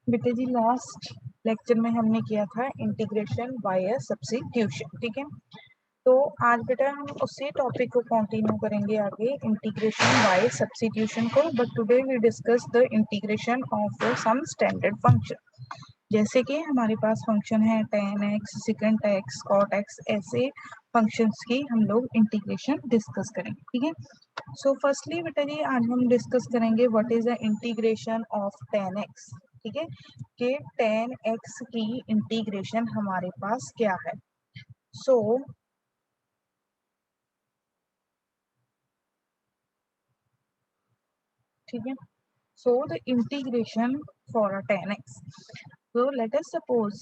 बेटा जी last lecture में हमने किया था इंटीग्रेशन बाय सब्स्टिट्यूशन, ठीक है। तो आज बेटा हम उसी टॉपिक को कंटिन्यू करेंगे आगे, इंटीग्रेशन बाय सब्स्टिट्यूशन को। But today we discuss the integration of some standard function. जैसे कि हमारे पास फंक्शन है tan x, secant x, cot x, ऐसे फंक्शंस की हम लोग इंटीग्रेशन डिस्कस करेंगे, ठीक है। सो फर्स्टली बेटा जी आज हम डिस्कस करेंगे what is the integration of tan x, ठीक है, कि tan x की इंटीग्रेशन हमारे पास क्या है। सो ठीक है, so the integration for a tan x, तो लेट अस सपोज,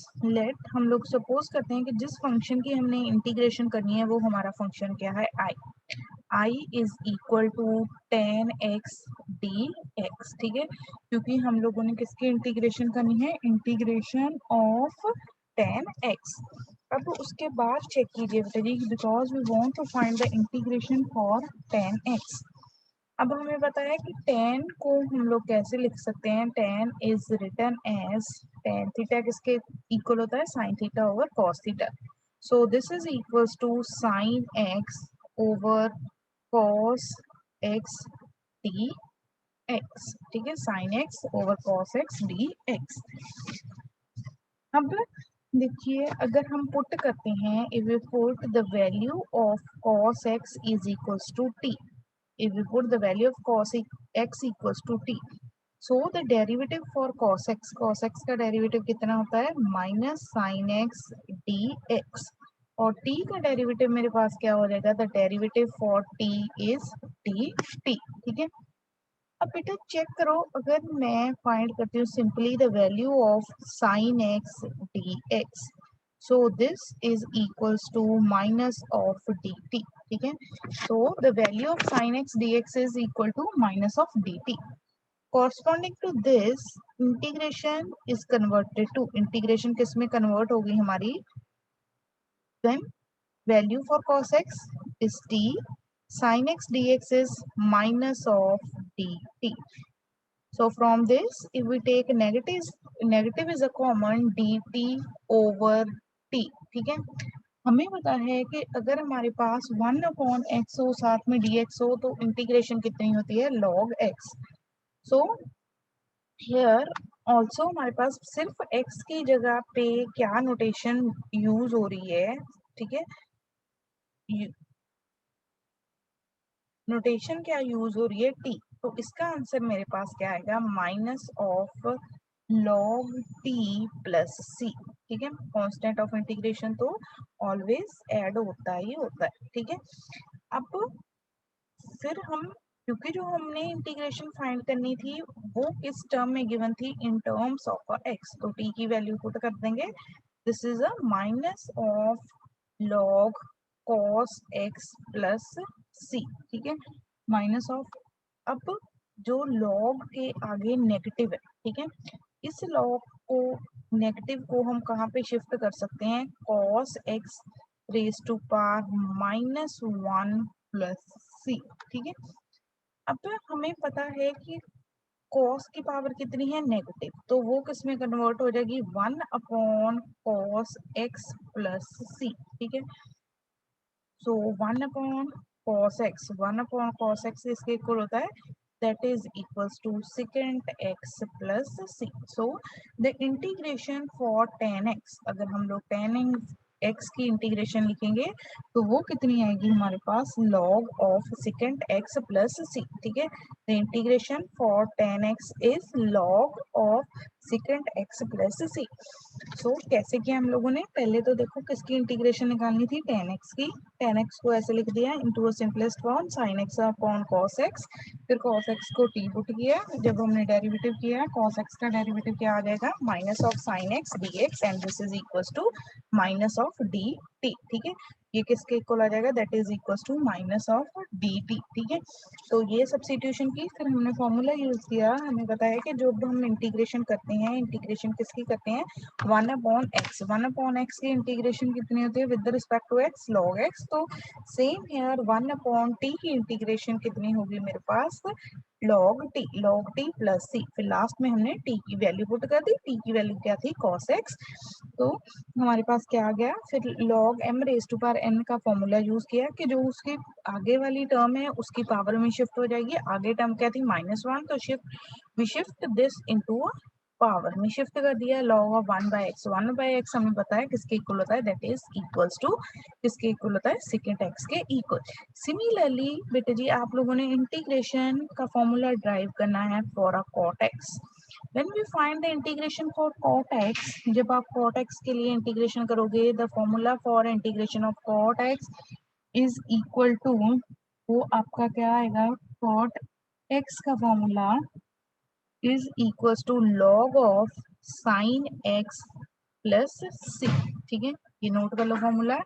हम लोग सपोज करते हैं कि जिस फंक्शन की हमने इंटीग्रेशन करनी है वो हमारा फंक्शन क्या है, i is equal to tan x dx, ठीक है, क्योंकि हम लोगों ने किसकी इंटीग्रेशन करनी है, इंटीग्रेशन ऑफ tan x। अब उसके बाद चेक कीजिए बेटा जी, because we want to find the integration for tan x। अब हमें पता है कि tan को हम लोग कैसे लिख सकते हैं, tan is written as, tan theta किसके इक्वल होता है, sin theta over cos theta. So this is equals to sin x over cos x dx, ठीक है, sin x over cos x dx। अब देखिए अगर हम पुट करते हैं, if we put the value of cos x is equals to t, if we put the value of cos x equals to t, so the derivative for cos x का derivative कितना होता है, minus sign x dx, और t का derivative मेरे पास क्या हो जाएगा, the derivative for t is dt, ठीक है। अब बेटा चेक करो, अगर मैं फाइंड करती हूँ simply the value of sine x dx, so this is equals to minus of dt, ठीक है। so the value of sin x dx is equal to minus of dt, corresponding to this integration is converted to, integration किस में convert होगी हमारी, then value for cos x is t, sin x dx is minus of dt. So from this, if we take negative is a common dt over t, ठीक है। हमें पता है कि अगर हमारे पास 1/x हो साथ में dx हो तो इंटीग्रेशन कितनी होती है, log x। So here also हमारे पास सिर्फ x की जगह पे क्या नोटेशन यूज हो रही है, ठीक है, नोटेशन क्या यूज हो रही है, t। तो इसका आंसर मेरे पास क्या आएगा, minus of log t plus c, ठीक है। कांस्टेंट ऑफ इंटीग्रेशन तो ऑलवेज ऐड होता ही होता है, ठीक है। अब फिर हम, क्योंकि जो हमने इंटीग्रेशन फाइंड करनी थी वो किस टर्म में गिवन थी, इन टर्म्स ऑफ x, तो t की वैल्यू पुट कर देंगे, this is a minus of log cos x plus c, ठीक है, माइनस ऑफ, अब जो log के आगे नेगेटिव है, ठीक है, इस log को, नेगेटिव को हम कहाँ पे शिफ्ट कर सकते हैं, cos x raise to power minus 1 plus c, ठीक है। अब हमें पता है कि cos की पावर कितनी है, नेगेटिव, तो वो किस में कन्वर्ट हो जाएगी, 1/cos x प्लस c, ठीक है। सो 1/cos x इसके इक्वल होता है, that is equals to secant x plus c. So the integration for tan x, अगर हम लोग tan x की इंटीग्रेशन लिखेंगे तो वो कितनी आएगी हमारे पास, log of secant x plus c, ठीक है। the integration for tan x is log of secant x plus c. so कैसे किया हम लोगों ने, पहले तो देखो किसकी इंटीग्रेशन निकालनी थी, tan x की, tan x को ऐसे लिख दिया into a simplest form, sin x upon cos x, फिर cos x को t पुट किया, जब हमने डेरिवेटिव किया cos x का डेरिवेटिव क्या आ जाएगा, minus of sin x dx, and this is equals to minus of dt, ठीक है। ये किसके इक्वल आ जाएगा, that is equals to minus of dt, ठीक है। तो ये सब्स्टिट्यूशन की, फिर हमने फॉर्मूला यूज किया, हमें पता है कि जब हम इंटीग्रेशन करते हैं, इंटीग्रेशन किसकी करते हैं, 1/x की इंटीग्रेशन कितनी होती है with respect to x, log x। तो सेम हेयर 1/t की इंटीग्रेशन कितनी होगी मेरे पास, log t प्लस सी, फिर लास्ट में हमने t की वैल्यू पुट कर दी, t की वैल्यू क्या थी cos x, तो हमारे पास क्या आ गया, फिर log m raise to power n का फॉर्मूला यूज किया कि जो उसकी आगे वाली टर्म है उसकी पावर में शिफ्ट हो जाएगी, आगे टर्म क्या थी -1, तो शिफ्ट दिस इनटू पावर में शिफ्ट कर दिया, log ऑफ 1/x हमें पता है किसके इक्वल होता है, दैट इज इक्वल्स टू किसके इक्वल होता है, सेकेंड x के इक्वल। सिमिलरली बेटा जी आप लोगों ने इंटीग्रेशन का फॉर्मूला ड्राइव करना है for a cot x। When we find the integration for cot x, जब आप cot x के लिए इंटीग्रेशन करोगे, the formula for integration of cot x is equal to, वो आपका क्या आएगा, cot x का formula is equals to log of sin x plus c, ठीक है, ये नोट कर लो formula,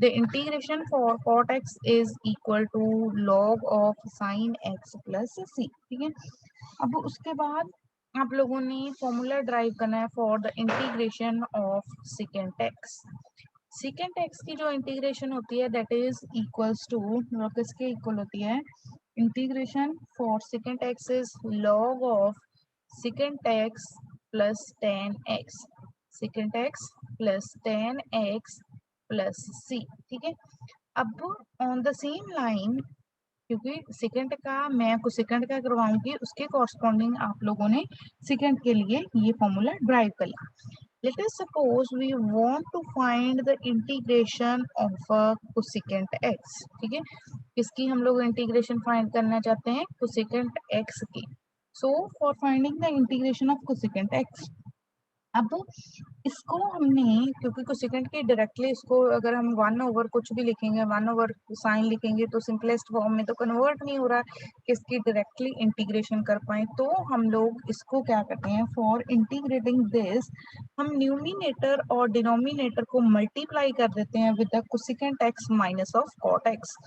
the integration for cot x is equal to log of sin x plus c, ठीक है। अब उसके बाद आप लोगों ने फॉर्मूला ड्राइव करना है for the integration of secant x। secant x की जो इंटीग्रेशन होती है दैट इज इक्वल्स टू, किसके इक्वल होती है, integration for secant x is log of secant x plus tan x, secant x plus tan x plus c, ठीक है। अब ऑन द सेम लाइन, क्योंकि सेकंड का मैं कोसेकंड का करवाऊंगी, उसके कॉरस्पॉन्डिंग आप लोगों ने सेकंड के लिए ये फॉर्मूला ड्राइव कर लिया। Let us suppose we want to find the integration of cosecant x, ठीक है, किसकी हम लोग इंटीग्रेशन फाइंड करना चाहते हैं, कोसेकंड x की। So for finding the integration of cosecant x, अब इसको हमने, क्योंकि कोसेकंड के डायरेक्टली इसको अगर हम 1/, कुछ भी लिखेंगे 1/, साइन लिखेंगे तो सिंपलेस्ट फॉर्म में तो कन्वर्ट नहीं हो रहा कि इसकी डायरेक्टली इंटीग्रेशन कर पाए, तो हम लोग इसको क्या करते हैं, फॉर इंटीग्रेटिंग दिस हम न्यूमिनेटर और डिनोमिनेटर को मल्टीप्लाई कर देते हैं with the cosecant x minus of cot x।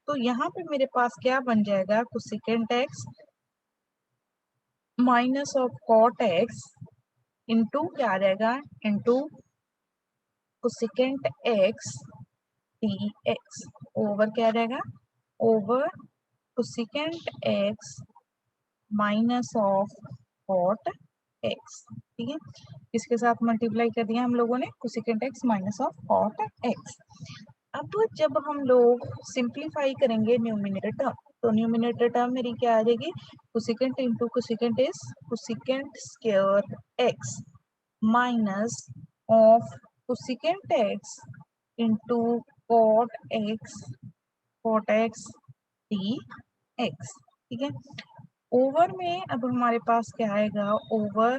तो यहाँ पे मेरे पास क्या बन जाएगा, cosecant x minus of cot x into क्या आ जाएगा, into cosecant x dx, over क्या रहेगा, over cosecant x minus of cot x, ठीक है, इसके साथ मल्टीप्लाई कर दिया हम लोगों ने, cosecant x minus of cot x। अब जब हम लोग सिंप्लीफाई करेंगे न्यूमिनेटर टर्म, तो न्यूमिनेटर टर्म मेरी क्या आ जाएगी, cosecant into cosecant is cosecant square x minus of cosecant x into cot x dx, ठीक है। ओवर में अब हमारे पास क्या आएगा, over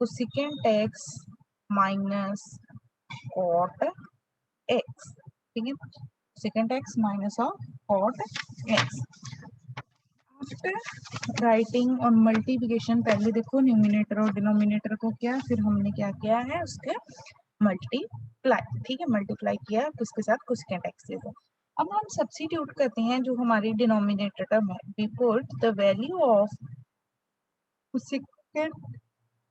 cosecant x minus cot x, ठीक है, cosecant x minus of cot x। After writing और मल्टीप्लिकेशन, पहले देखो न्यूमिनेटर और डिनोमिनेटर को क्या, फिर हमने क्या किया है उसके मल्टीप्लाई, ठीक है, मल्टीप्लाई किया किसके साथ, कोसेकेंट x के साथ। अब हम सब्स्टिट्यूट करते हैं जो हमारी डिनोमिनेटर टर्म है, we put the value of cosecant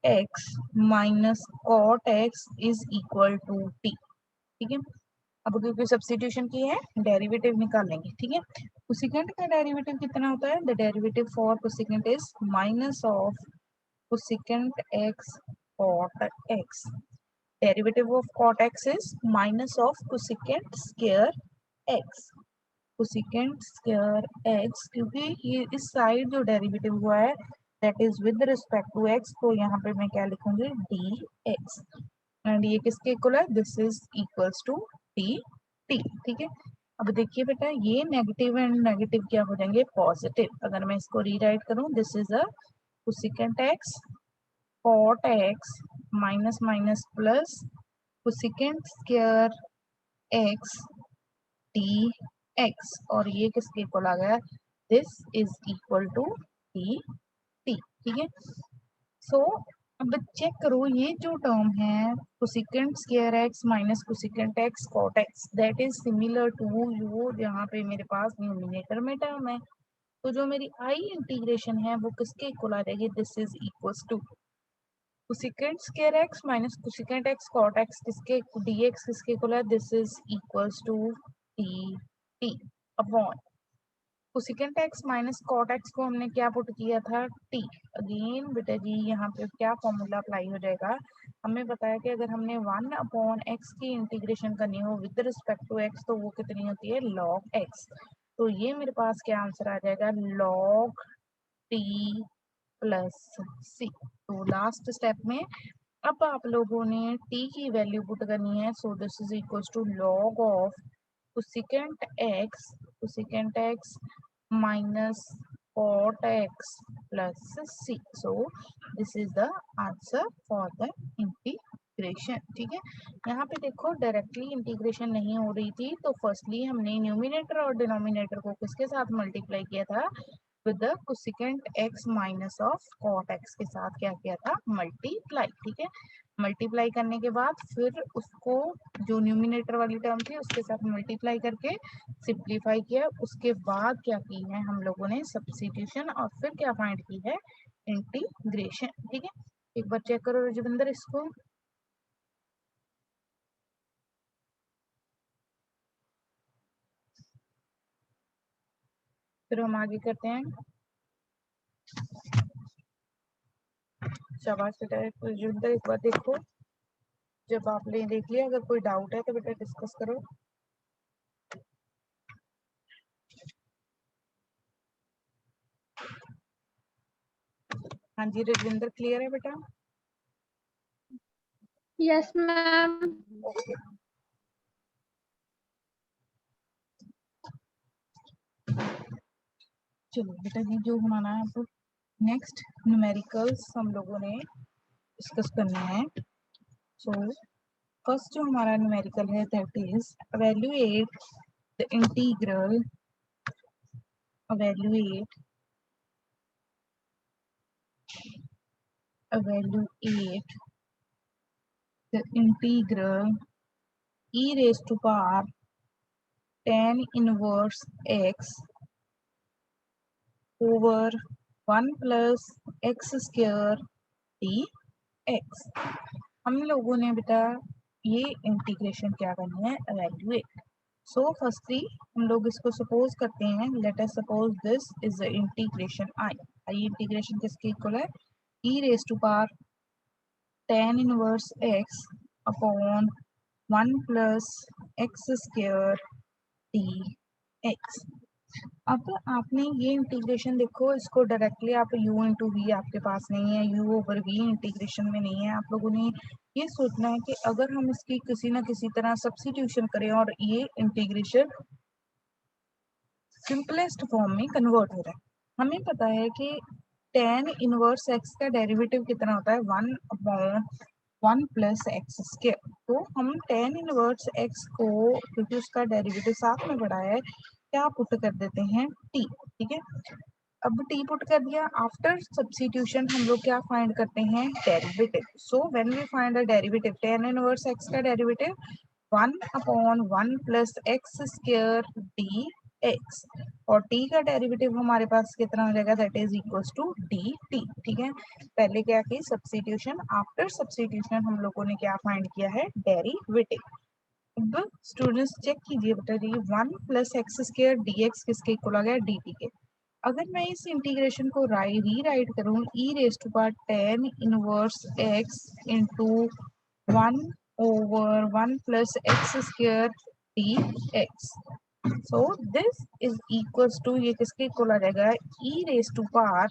x minus cot x is equal to t, ठीक है। अब क्योंकि सब्स्टिट्यूशन की है, डेरिवेटिव निकालेंगे, ठीक है। कोसेकेंट का डेरिवेटिव कितना होता है, the derivative for cosecant is minus of cosecant x cot x, derivative of cot x is minus of cosecant square x, cosecant square x, क्योंकि ये इस साइड जो डेरिवेटिव हुआ है that is with respect to x, तो यहाँ पे मैं क्या लिखूंगी, dx, एंड ये किसके इक्वल है, this is equals to dt, ठीक है। अब देखिए बेटा, ये नेगेटिव एंड नेगेटिव क्या हो जाएंगे, पॉजिटिव। अगर मैं इसको रीराइट करूं, this is a cosecant x cot x minus minus plus cosecant square x dx, और ये किसके इक्वल आ गया, this is equal to dt, ठीक है। सो अब चेक करो, ये जो टर्म है cosecant square x minus cosecant x cot x, that is similar to यो जहाँ पे मेरे पास न्यूमिनेटर में टर्म है, तो जो मेरी आई इंटीग्रेशन है वो किसके इक्वल आ जाएगी, this is equals to cosecant square x minus cosecant x cot x, किसके dx किसके इक्वल है, this is equals to dt upon cosecant x minus cot x को हमने क्या पुट किया था, टी। अगेन बेटा जी यहाँ पे क्या फॉर्मूला अप्लाई हो जाएगा, हमें बताया कि अगर हमने 1/x की इंटीग्रेशन करनी हो विद रिस्पेक्ट टू एक्स तो वो कितनी होती है, लॉग एक्स। तो ये मेरे पास क्या आंसर आ जाएगा, लॉग टी प्लस सी। तो लास्ट स्टेप में अब आप लोगों ने t की वैल्यू पुट करनी है, so this is equal to log of cosecant x minus cot x plus c. So this is the answer for the integration. ठीक है, यहाँ पे देखो डायरेक्टली इंटीग्रेशन नहीं हो रही थी, तो फर्स्टली हमने न्यूमिनेटर और डिनोमिनेटर को किसके साथ मल्टीप्लाई किया था, with the cosecant x minus of cot x के साथ क्या किया था, मल्टीप्लाई। ठीक है, मल्टीप्लाई करने के बाद फिर उसको जो न्यूमिनेटर वाली टर्म थी उसके साथ मल्टीप्लाई करके सिंप्लीफाई किया, उसके बाद क्या की है हम लोगों ने सब्स्टिट्यूशन और फिर क्या फाइंड की है, इंटीग्रेशन। ठीक है, एक बार चेक करो रजविंदर इसको। फिर हम आगे करते हैं। शाबाश बेटा रजविंदर, एक बार देखो, जब आपने देख लिया अगर कोई डाउट है तो बेटा डिस्कस करो। हाँ जी रजविंदर, क्लियर है बेटा? Yes ma'am. ओके, चलो बेटा जी जो हमारा अब नेक्स्ट न्यूमेरिकल्स हम लोगों ने डिस्कस करना है। सो फर्स्ट जो हमारा न्यूमेरिकल है that is evaluate the integral, evaluate the integral e raised to power tan inverse x over 1 plus x square dx। हम लोगों ने बेटा ये इंटीग्रेशन क्या करनी है, evaluate। सो फर्स्टली हम लोग इसको सपोज करते हैं, let us suppose this is the integration I integration किसके इक्वल है, e raise to power tan inverse x upon 1 plus x square dx। अब आपने ये इंटीग्रेशन देखो, इसको डायरेक्टली आप u इंटू वी आपके पास नहीं है, u ओवर v इंटीग्रेशन में नहीं है। आप लोगों ने ये सोचना है कि अगर हम इसकी किसी ना किसी तरह सब्स्टिट्यूशन करें और ये इंटीग्रेशन सिंपलेस्ट फॉर्म में कन्वर्ट हो रहा है। हमें पता है कि tan इनवर्स x का डेरिवेटिव कितना होता है, 1 अपॉन 1 प्लस एक्स स्क्वायर। तो हम tan इनवर्स x को, क्योंकि उसका डेरिवेटिव साथ में पड़ा है, क्या पुट कर देते हैं, t। ठीक है, अब t पुट कर दिया, आफ्टर सब्स्टिट्यूशन हम लोग क्या फाइंड करते हैं, derivative. So when we find a derivative, tan inverse x का derivative 1 upon 1 plus x square d x, और t का डेरिवेटिव हमारे पास कितना हो जाएगा, that is equals to d t. ठीक है, पहले क्या की सब्स्टिट्यूशन, आफ्टर सब्स्टिट्यूशन हम लोगों ने क्या फाइंड किया है, डेरिवेटिव। अब स्टूडेंट्स चेक कीजिए बेटा जी, 1 plus x square d x किसके इक्वल आ गया, डी टी के। अगर मैं इस इंटीग्रेशन को रीराइट करूं, e raise to power tan inverse x into 1 over 1 plus x square d x. So this is equals to, ये किसके इक्वल आ जाएगा, e raise to power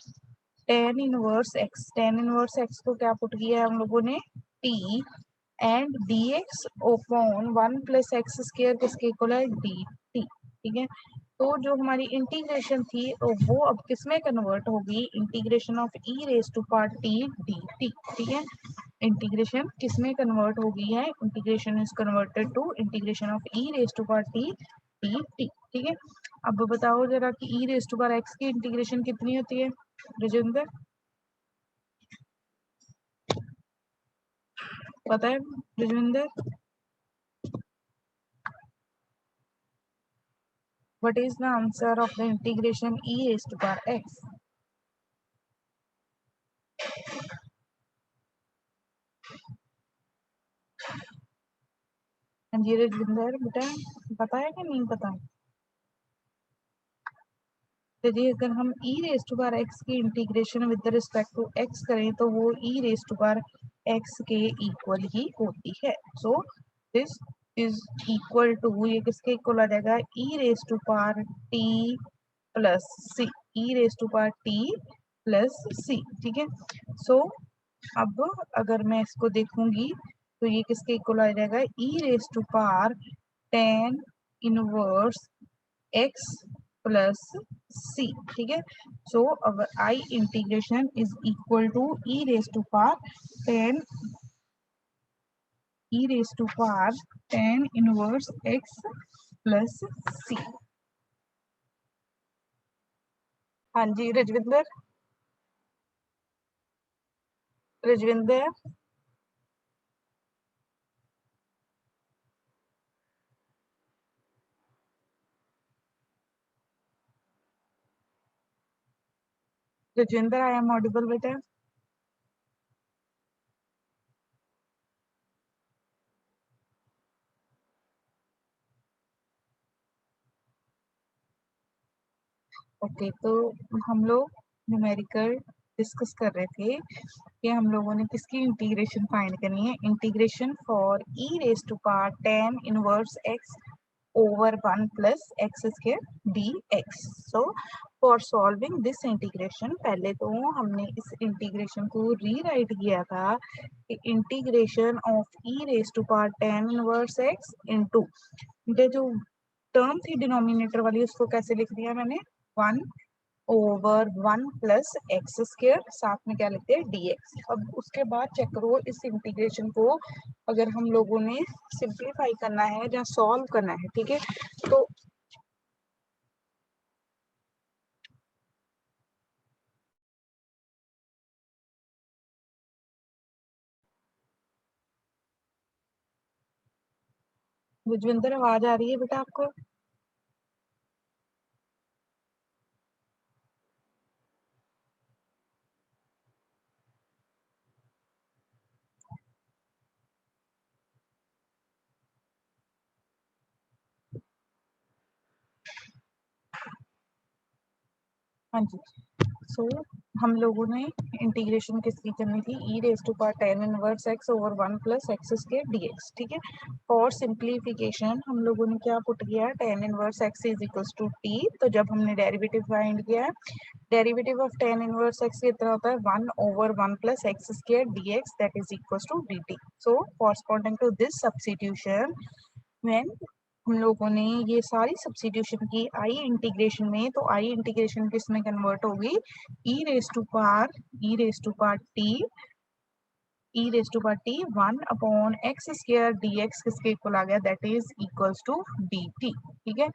tan inverse x. Tan inverse x को क्या put किया है हम लोगों ने, t, and d x upon 1 plus x square किसके इक्वल है, डी टी। ठीक है, तो जो हमारी इंटीग्रेशन थी वो अब किस में कन्वर्ट होगी, integration of e raise to power t d t. ठीक है, इंटीग्रेशन किस में कन्वर्ट हो गई है, integration is converted to integration of e raise to power t d t. ठीक है, अब बताओ जरा कि e raise to power x की इंटीग्रेशन कितनी होती है, रजिंदर पता है Rajinder, what is the answer of the integration e raised to power x? हाँ जी रजविंदर बेटा, पता है कि नहीं पता? तो जी अगर हम e raise to power x की integration with respect to x करें तो वो e raise to power x के इक्वल ही होती है। So this is equal to, ये किसके इक्वल आ जाएगा, e raise to power t plus c, e raise to power t plus c. ठीक है, सो अब अगर मैं इसको देखूंगी तो ये किसके इक्वल आ जाएगा, e raise to power tan inverse x plus c। ठीक है, so our I integration is equal to e raise to power tan, e raise to power tan inverse x plus c। हाँ जी Rajwinder, Rajwinder Rajwinder I am audible बेटा? Okay, तो हम लोग numerical discuss कर रहे थे कि हम लोगों ने किसकी इंटीग्रेशन फाइंड करनी है, integration for e raise to power tan inverse x over 1 plus x square dx। so for solving this integration, पहले तो हमने इस इंटीग्रेशन को रीराइट किया था कि integration of e raise to power tan inverse x into, ये जो टर्म थी डिनोमिनेटर वाली उसको कैसे लिख दिया मैंने, 1 ओवर 1 प्लस एक्स स्क्र, साथ में क्या लिखते हैं dx। अब उसके बाद चेक करो इस इंटीग्रेशन को अगर हम लोगों ने सिंप्लीफाई करना है या सॉल्व करना है, ठीक है, तो विजविंदर आवाज आ रही है बेटा आपको? हाँ जी, सो हम लोगों ने इंटीग्रेशन किसकी करनी थी, e raise to power tan inverse x over 1 plus x square dx। ठीक है, फॉर सिंप्लीफिकेशन हम लोगों ने क्या पुट किया, tan inverse x is equals to t। तो जब हमने डेरिवेटिव फाइंड किया है, derivative of tan inverse x कितना होता है, 1 over 1 plus x square dx that is equals to dt। So corresponding to this substitution, when हम लोगों ने ये सारी सब्स्टिट्यूशन की आई इंटीग्रेशन में, तो आई इंटीग्रेशन किस में कन्वर्ट होगी, e raise to power t, e raise to power t 1 upon x square dx किसके इक्वल आ गया, that is equals to dt। ठीक है,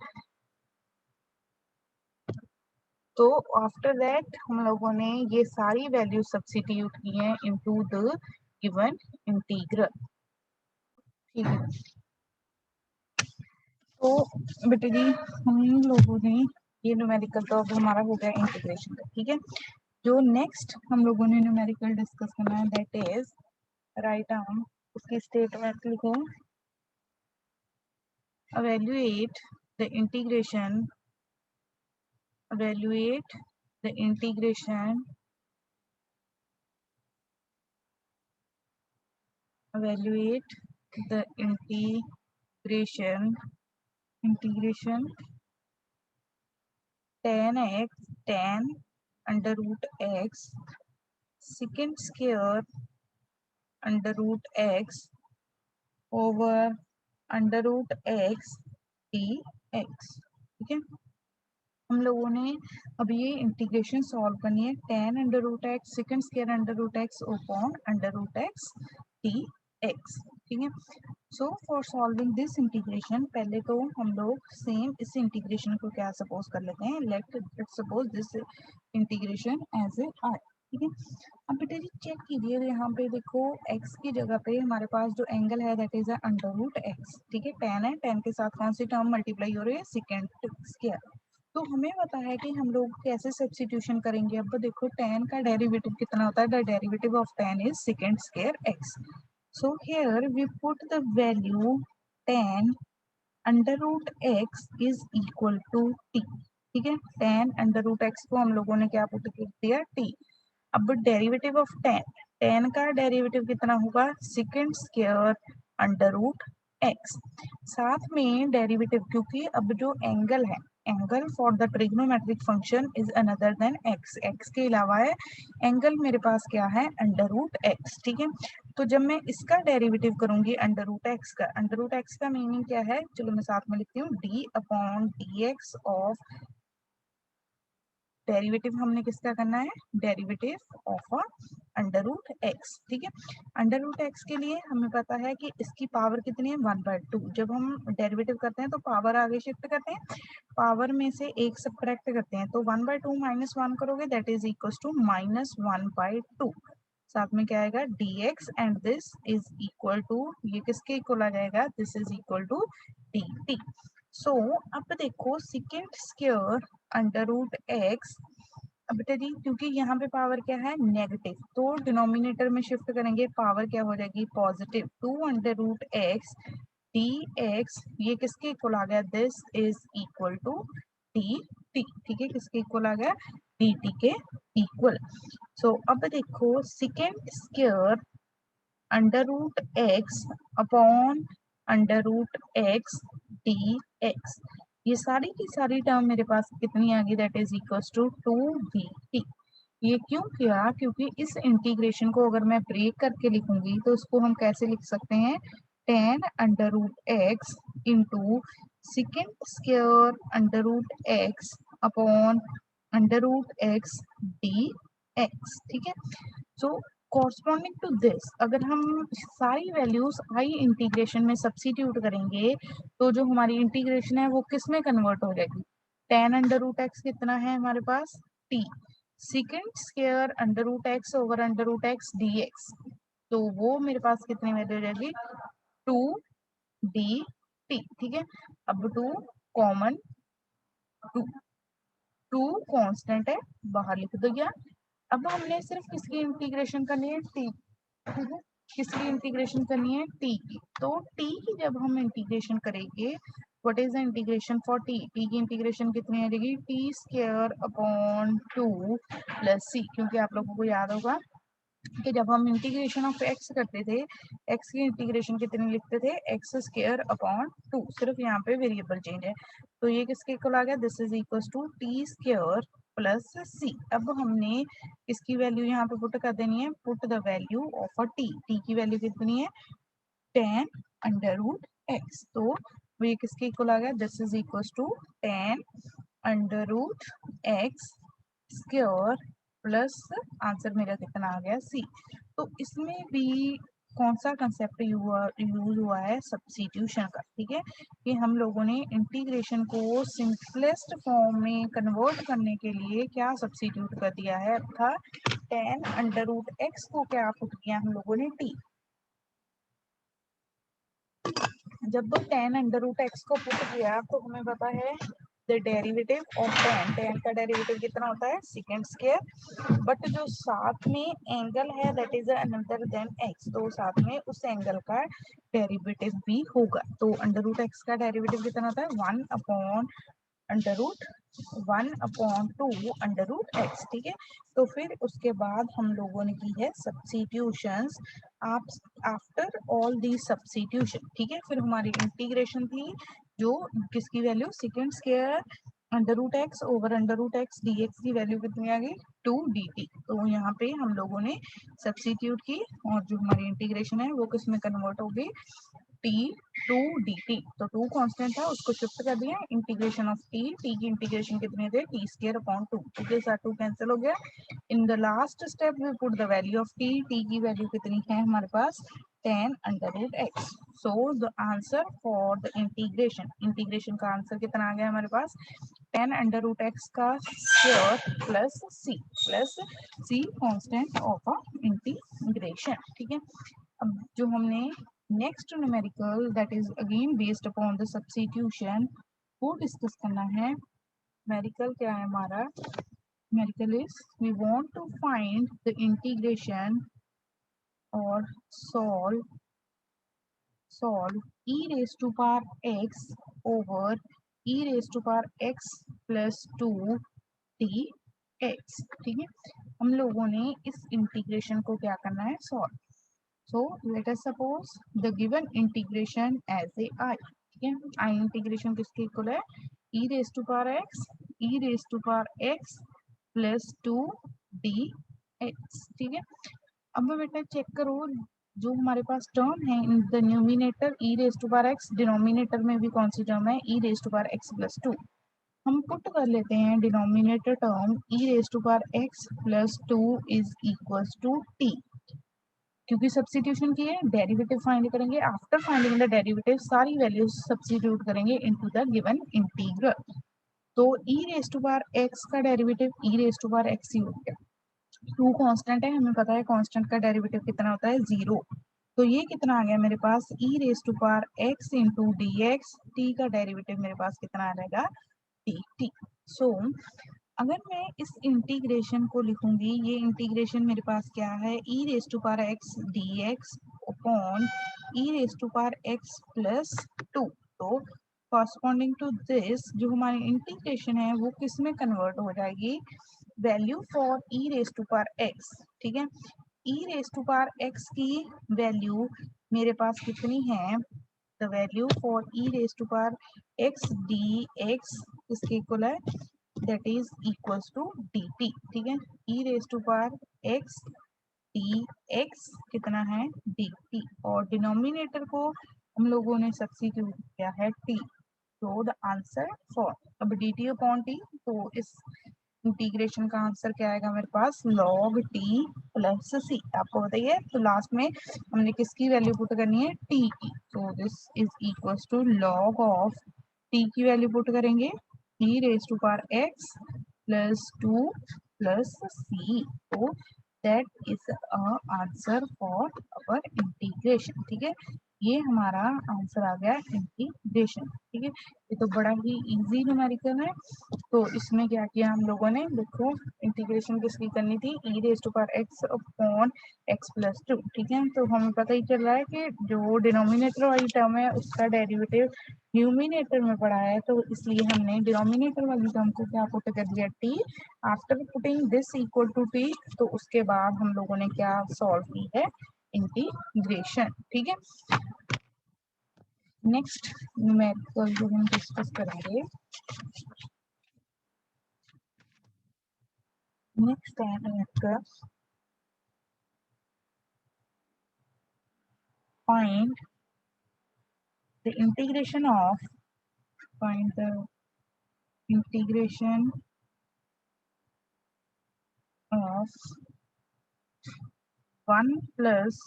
तो आफ्टर दैट हम लोगों ने ये सारी वैल्यू सब्स्टिट्यूट की हैं इनटू द गिवन इंटीग्रल। ठीक है, तो बेटे जी हम लोगों ने ये न्यूमेरिकल तो अब हमारा हो गया इंटीग्रेशन का। ठीक है, जो नेक्स्ट हम लोगों ने न्यूमेरिकल डिस्कस करना है दैट इज राइट डाउन, उसकी स्टेटमेंट लिखो, evaluate the integration, evaluate the integration, evaluate the integration tan x, tan under root x secant square under root x over under root x d x. ठीक है, हम लोगों ने अब ये integration solve करनी है, tan under root x second square under root x upon under root x d x. ठीक है, so for solving this integration पहले तो हम लोग सेम इस इंटीग्रेशन को क्या सपोज कर लेते हैं, let suppose this integration as a I. ठीक है, अब बेटा जी चेक कीजिए, यहाँ पे देखो x की जगह पे हमारे पास जो एंगल है that is under root x. ठीक है, tan है, tan के साथ कौन सी टर्म मल्टीप्लाई हो रही है, सेकेंड स्क्वायर। तो हमें पता है कि हम लोग कैसे सब्स्टिट्यूशन करेंगे। अब देखो tan का डेरिवेटिव कितना होता है, the derivative of tan is second square x। so here we put the value tan under root x is equal to t। ठीक है, टेन अंडर रूट एक्स को हम लोगों ने क्या पुट कर दिया, टी। अब डेरिवेटिव ऑफ टेन, टेन का डेरिवेटिव कितना होगा, second square under root x. साथ में डेरिवेटिव, क्योंकि अब जो एंगल है, angle for the trigonometric function is another than x, x के अलावा है एंगल मेरे पास क्या है, अंडर रूट एक्स। ठीक है, तो जब मैं इसका डेरिवेटिव करूंगी अंडर रूट एक्स का, अंडर रूट एक्स का मीनिंग क्या है, चलो मैं साथ में लिखती हूँ, d upon d x of, derivative हमने किसका करना है, derivative of a under root x. ठीक है, अंडर रूट एक्स के लिए हमें पता है कि इसकी पावर कितनी है, 1/2। जब हम डेरिवेटिव करते हैं तो पावर आगे शिफ्ट करते हैं, पावर में से एक सबट्रैक्ट करते हैं, तो 1/2 माइनस 1 करोगे दैट इज इक्वल टू -1/2। साथ में क्या आएगा, dx and this is equal to, ये किसके इक्वल आ जाएगा, this is equal to dt। So अब देखो second square under root x, अब बेटा जी क्योंकि यहाँ पे पावर क्या है, नेगेटिव, तो डिनोमिनेटर में शिफ्ट करेंगे, पावर क्या हो जाएगी, positive, 2 under root x d x, ये किसके इक्वल आ गया, this is equal to d t. ठीक है, किसके इक्वल आ गया, डी टी के इक्वल। सो अब देखो second square under root x upon under root x d x, ये सारी की सारी टर्म मेरे पास कितनी आ गई, that is equal to 2dt। ये क्यों किया, क्योंकि इस इंटीग्रेशन को अगर मैं ब्रेक करके लिखूंगी तो इसको हम कैसे लिख सकते हैं, tan under root x into second square under root x upon under root x d x. ठीक है, सो कॉरस्पॉन्डिंग टू दिस अगर हम सारी वैल्यूज आई इंटीग्रेशन में सब्स्टिट्यूट करेंगे तो जो हमारी इंटीग्रेशन है वो किस में कन्वर्ट हो जाएगी, टेन अंडर रूट एक्स कितना है हमारे पास, t, second square under root x over under root x d x, तो वो मेरे पास कितनी वैल्यू हो जाएगी, 2dt। ठीक है, अब two common, two two constant है, बाहर लिख दो गया। अब हमने सिर्फ किसकी इंटीग्रेशन करनी है, टी। ठीक है, किसकी इंटीग्रेशन करनी है, टी की, तो टी की जब हम इंटीग्रेशन करेंगे, what is the integration for T, t की इंटीग्रेशन कितनी आ जाएगी, टी स्क्वायर अपॉन 2 प्लस सी, क्योंकि आप लोगों को याद होगा कि जब हम इंटीग्रेशन ऑफ एक्स करते थे, एक्स की इंटीग्रेशन कितनी लिखते थे, एक्स स्क्वायर अपॉन 2, सिर्फ यहाँ पे वेरिएबल चेंज है, तो ये किसके इक्वल आ गया, this is equal to t square plus c. अब हमने इसकी वैल्यू यहाँ पे पुट कर देनी है, put the value of a T, t की वैल्यू कितनी है, टेन अंडर रूट एक्स, तो ये किसके इक्वल आ गया, this is equal to tan under root x square plus, answer मेरा कितना आ गया, सी। तो इसमें भी कौन सा कंसेप्ट यूज हुआ है, सब्स्टिट्यूशन का। ठीक है, कि हम लोगों ने इंटीग्रेशन को सिंपलेस्ट फॉर्म में कन्वर्ट करने के लिए क्या सब्स्टिट्यूट कर दिया है, अर्थात टेन अंडर रूट एक्स को क्या पुट किया हम लोगों ने, टी। जब टेन अंडर रूट एक्स को पुट किया तो हमें पता है the derivative of tan, tan का डेरिवेटिव कितना होता है, सेकंड स्क्वायर, बट जो साथ में एंगल है that is another than x, तो साथ में उस एंगल का डेरिवेटिव भी होगा, तो अंडर रूट एक्स का डेरिवेटिव कितना होता है, 1/√2 अंडर रूट एक्स। ठीक है, तो फिर उसके बाद हम लोगों ने की है सब्स्टिट्यूशंस, आप आफ्टर ऑल दी सब्स्टिट्यूशन। ठीक है, फिर हमारी इंटीग्रेशन थी जो किसकी value, second square under root x over under root x d x की वैल्यू कितनी आ गई, 2dt, तो यहाँ पे हम लोगों ने सब्स्टिट्यूट की और जो हमारी इंटीग्रेशन है वो किस में कन्वर्ट हो गई, टी टू डी टी, तो टू कांस्टेंट था उसको शिफ्ट कर दिया, इंटीग्रेशन ऑफ टी, टी की इंटीग्रेशन कितनी थे, टी स्क्वायर अपॉन 2, टू के साथ टू कैंसिल हो गया। In the last step we put the value of t, t की वैल्यू कितनी है हमारे पास, tan under root x. So the answer for the integration, integration का आंसर कितना आ गया हमारे पास, टेन अंडर रूट एक्स का square plus c constant of a integration. ठीक है, अब जो हमने next numerical that is again based upon the substitution वो डिस्कस करना है। न्यूमेरिकल क्या है हमारा, numerical is we want to find the integration और solve e raised to power x over e raise to power x plus 2 d x. ठीक है, हम लोगों ने इस इंटीग्रेशन को क्या करना है, solve. So let us suppose the given integration as a I. ठीक है, आई इंटीग्रेशन किसके इक्वल है, e raise to power x, e raise to power x plus 2 d x. ठीक है, अब बेटा चेक करो, जो हमारे पास टर्म है in the numerator e raise to power x, denominator में भी कौन सी टर्म है, e raise to power x plus 2। हम पुट कर लेते हैं denominator term e raise to power x plus 2 is equals to t, क्योंकि सब्स्टिट्यूशन की है, डेरिवेटिव फाइंड करेंगे। आफ्टर फाइंडिंग द डेरिवेटिव सारी वैल्यूज सब्स्टिट्यूट करेंगे इनटू द गिवन इंटीग्रल। तो e raise to power x का derivative e raise to power x ही हो गया। 2 कांस्टेंट है, हमें पता है कांस्टेंट का डेरिवेटिव कितना होता है, 0। तो ये कितना आ गया मेरे पास, e raise to power x into d x, t का डेरिवेटिव मेरे पास कितना आ जाएगा, टी टी। सो अगर मैं इस इंटीग्रेशन को लिखूंगी, ये इंटीग्रेशन मेरे पास क्या है, e raise to power x d x upon e raise to power x plus 2। तो कॉरस्पॉन्डिंग टू दिस जो हमारी इंटीग्रेशन है वो किस में कन्वर्ट हो जाएगी, value for e raise to power x. ठीक है, e raise to power x की वैल्यू मेरे पास कितनी है, the value for e raise to power x d x इसके इक्वल है, that is equals to d t. ठीक है, e raise to power x d x कितना है, डी टी, और डिनोमिनेटर को हम लोगों ने सब्स्टिट्यूट किया है टी। तो द आंसर फॉर, अब डी टी अपॉन टी, तो इस इंटीग्रेशन का आंसर क्या आएगा मेरे पास, log t प्लस सी। आपको बताइए, तो लास्ट में हमने किसकी वैल्यू पुट करनी है, t की। तो this is equals to log of t की वैल्यू पुट करेंगे, e raise to power x plus 2 plus c। तो that is answer for our integration. ठीक है, ये हमारा आंसर आ गया इंटीग्रेशन। ठीक है, ये तो बड़ा ही इजी न्यूमेरिकल है। तो इसमें क्या किया हम लोगों ने, देखो इंटीग्रेशन किसकी करनी थी, e raise to power x upon x plus 2। ठीक है, तो हमें पता ही चल रहा है कि जो डिनोमिनेटर वाली टर्म है उसका डेरिवेटिव न्यूमिनेटर में पड़ा है, तो इसलिए हमने डिनोमिनेटर वाली टर्म को क्या पुट कर दिया, t. After putting this equal to t, तो उसके बाद हम लोगों ने क्या सॉल्व की है, इंटीग्रेशन। ठीक है, नेक्स्ट न्यूमेरिकल जो हम डिस्कस करेंगे, नेक्स्ट है find the integration of, find the integration of 1 plus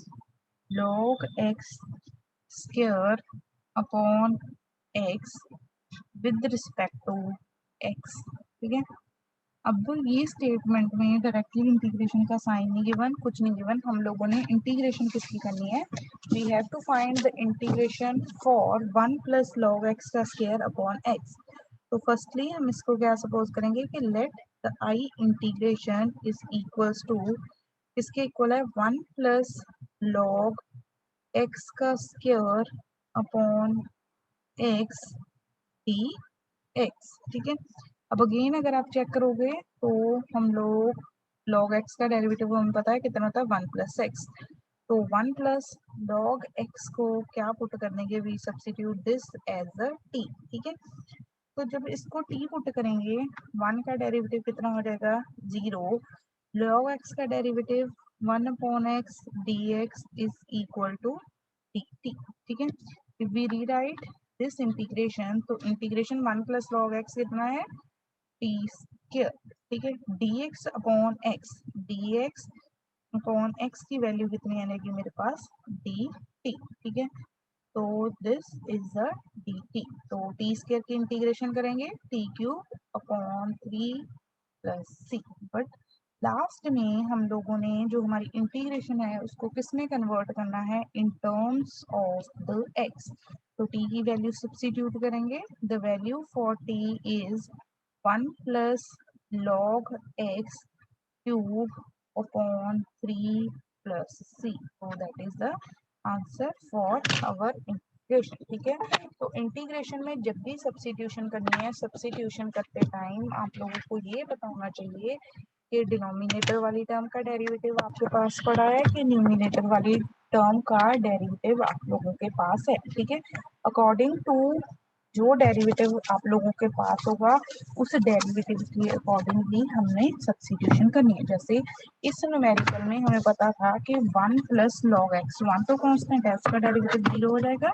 log x square upon x with respect to x। ठीक है, अब ये स्टेटमेंट में डायरेक्टली इंटीग्रेशन का साइन नहीं गिवन, कुछ नहीं गिवन, हम लोगों ने इंटीग्रेशन किसकी करनी है, we have to find the integration for 1 plus log x का स्क्वायर अपॉन एक्स। तो फर्स्टली हम इसको क्या सपोज करेंगे कि let the I integration is equals to, इसके इक्वल है 1 प्लस लॉग एक्स का square upon x d x. ठीक है, अब अगेन अगर आप चेक करोगे तो हम लोग log x का डेरिवेटिव हमें पता है कितना होता है, 1 प्लस एक्स। तो 1 प्लस log x को क्या पुट करने के, we substitute this as a t। ठीक है, तो जब इसको t पुट करेंगे, 1 का डेरिवेटिव कितना हो जाएगा, 0। log x का derivative 1 upon x d x is equal to t t. ठीक है, if we rewrite this integration, तो इंटीग्रेशन 1 प्लस लॉग एक्स कितना है, टी स्क्वायर। ठीक है, dx upon x, dx upon x की वैल्यू कितनी आएगी मेरे पास, dt। ठीक है, तो दिस इज द dt। तो टी स्क्वायर की इंटीग्रेशन करेंगे, t cube upon 3 plus c. But last में हम लोगों ने जो हमारी इंटीग्रेशन है उसको किस में कन्वर्ट करना है, in terms of the x. तो t की वैल्यू सब्स्टिट्यूट करेंगे, the value for t is 1 plus log x cube upon 3 plus c. So that is the answer for our integration, ठीक है। तो इंटीग्रेशन में जब भी सब्स्टिट्यूशन करनी है, सब्स्टिट्यूशन करते टाइम आप लोगों को ये पता होना चाहिए कि डिनोमिनेटर वाली टर्म का डेरिवेटिव आपके पास पड़ा है कि न्यूमिनेटर वाली टर्म का डेरिवेटिव आप लोगों के पास है, ठीक है। अकॉर्डिंग टू जो डेरिवेटिव आप लोगों के पास होगा उस डेरिवेटिव के अकॉर्डिंगली हमने सब्स्टिट्यूशन करनी है। जैसे इस न्यूमेरिकल में हमें पता था कि 1 प्लस लॉग एक्स, 1 तो कांस्टेंट है, उसका डेरिवेटिव 0 हो जाएगा,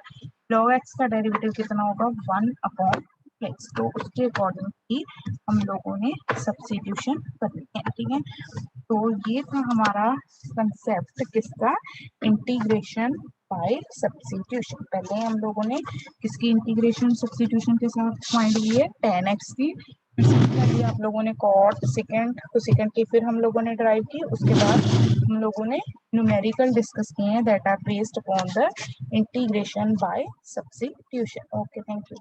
लॉग एक्स का डेरिवेटिव कितना होगा 1 अपॉन एक्स, तो उसके अकॉर्डिंग ही हम लोगों ने सब्स्टिट्यूशन करनी है, ठीक है। तो ये था हमारा कंसेप्ट किसका, इंटीग्रेशन बाय सब्स्टिट्यूशन। पहले हम लोगों ने किसकी इंटीग्रेशन सब्स्टिट्यूशन के साथ फाइंड की है, tan x की। सिमिलरली आप लोगों ने कॉट सेकंड, तो सेकंड की फिर हम लोगों ने ड्राइव की। उसके बाद हम लोगों ने न्यूमेरिकल डिस्कस किए हैं that are based upon the integration by substitution. Okay, thank you.